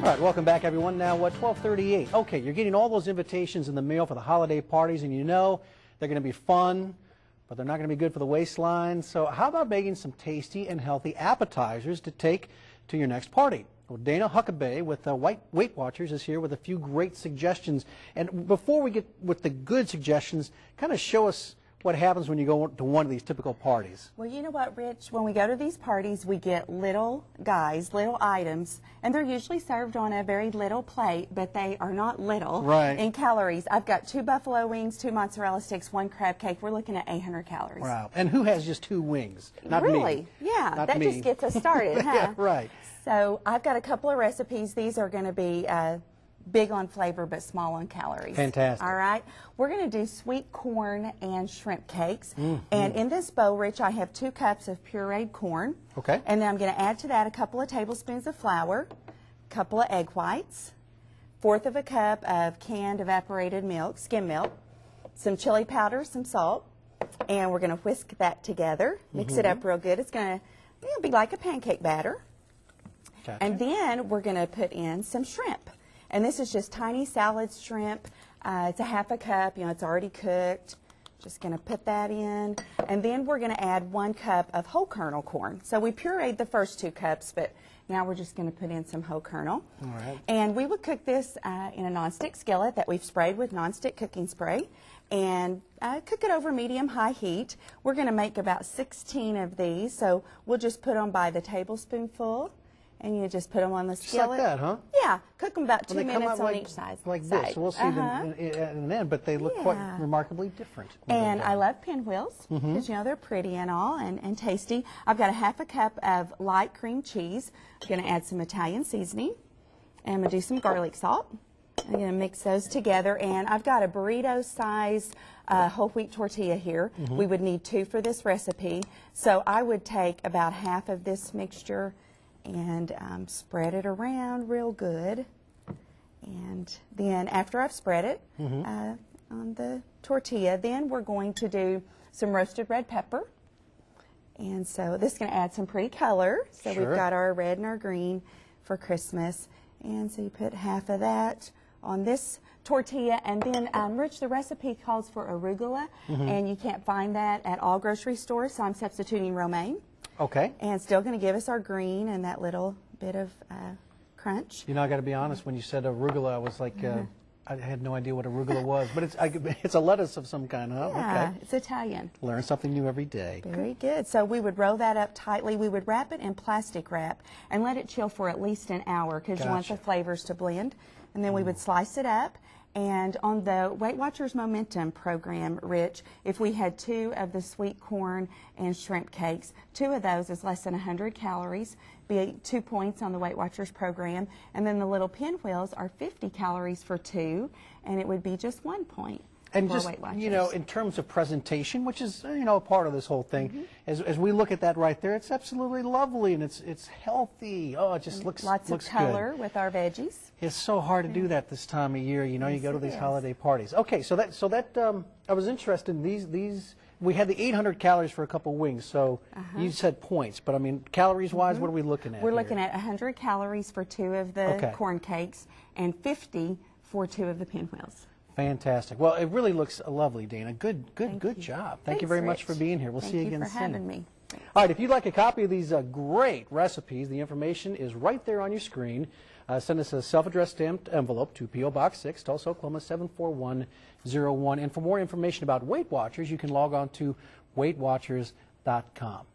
All right, welcome back, everyone. Now, 12:38. Okay, you're getting all those invitations in the mail for the holiday parties, and you know they're going to be fun, but they're not going to be good for the waistline. So how about making some tasty and healthy appetizers to take to your next party? Well, Dana Huckabee with Weight Watchers is here with a few great suggestions. And before we get with the good suggestions, kind of show us what happens when you go to one of these typical parties. Well, you know what, Rich? When we go to these parties, we get little guys, little items, and they're usually served on a very little plate, but they are not little in calories. I've got 2 buffalo wings, 2 mozzarella sticks, 1 crab cake. We're looking at 800 calories. Wow. And who has just 2 wings? Not really? Me. Yeah, Not that me. just gets us started, huh? Yeah, right. So I've got a couple of recipes. These are going to be big on flavor but small on calories. Fantastic. All right. We're going to do sweet corn and shrimp cakes. And in this bowl, Rich, I have 2 cups of pureed corn. Okay. And then I'm going to add to that a couple of tablespoons of flour, a couple of egg whites, 1/4 of a cup of canned evaporated milk, skim milk, some chili powder, some salt, and we're going to whisk that together, mix it up real good. It's going to be like a pancake batter. Gotcha. And then we're going to put in some shrimp. And this is just tiny salad shrimp. It's a 1/2 cup. You know, it's already cooked. Just going to put that in. And then we're going to add 1 cup of whole kernel corn. So we pureed the first 2 cups, but now we're just going to put in some whole kernel. All right. And we would cook this in a nonstick skillet that we've sprayed with nonstick cooking spray. And cook it over medium-high heat. We're going to make about 16 of these. So we'll just put them by the tablespoonful. And you just put them on the skillet. Just like that, huh? Yeah, cook them about 2 minutes on each side. Like this. We'll see them in the end, but they look quite remarkably different. And I love pinwheels because, you know, they're pretty and all and tasty. I've got a 1/2 cup of light cream cheese. I'm going to add some Italian seasoning. And I'm going to do some garlic salt. I'm going to mix those together. And I've got a burrito-sized whole wheat tortilla here. We would need 2 for this recipe. So I would take about 1/2 of this mixture and spread it around real good. And then after I've spread it on the tortilla, then we're going to do some roasted red pepper. And so this is going to add some pretty color. So we've got our red and our green for Christmas. And so you put 1/2 of that on this tortilla. And then, Rich, the recipe calls for arugula, and you can't find that at all grocery stores, so I'm substituting romaine. Okay. And still going to give us our green and that little bit of crunch. You know, I got to be honest, when you said arugula, I was like, I had no idea what arugula was, but it's a lettuce of some kind, huh? Yeah, okay. It's Italian. Learn something new every day. Very good. So we would roll that up tightly. We would wrap it in plastic wrap and let it chill for at least an hour because you want the flavors to blend. And then we would slice it up. And on the Weight Watchers Momentum program, Rich, if we had 2 of the sweet corn and shrimp cakes, 2 of those is less than 100 calories, be 2 points on the Weight Watchers program. And then the little pinwheels are 50 calories for 2, and it would be just 1 point. And just, you know, in terms of presentation, which is, you know, a part of this whole thing, as we look at that right there, it's absolutely lovely and it's healthy. Oh, it just looks lots of color with our veggies. It's so hard to do that this time of year. You know, you go to these holiday parties. Okay, so that I was interested in these. We had the 800 calories for a couple wings, so you said points, but I mean, calories-wise, what are we looking at? We're looking at 100 calories for 2 of the corn cakes and 50 for 2 of the pinwheels. Fantastic. Well, it really looks lovely, Dana. Good job. Thank you very much for being here. We'll see you again soon. Thank you for having me. All right, if you'd like a copy of these great recipes, the information is right there on your screen. Send us a self-addressed stamped envelope to P.O. Box 6, Tulsa, Oklahoma 74101. And for more information about Weight Watchers, you can log on to weightwatchers.com.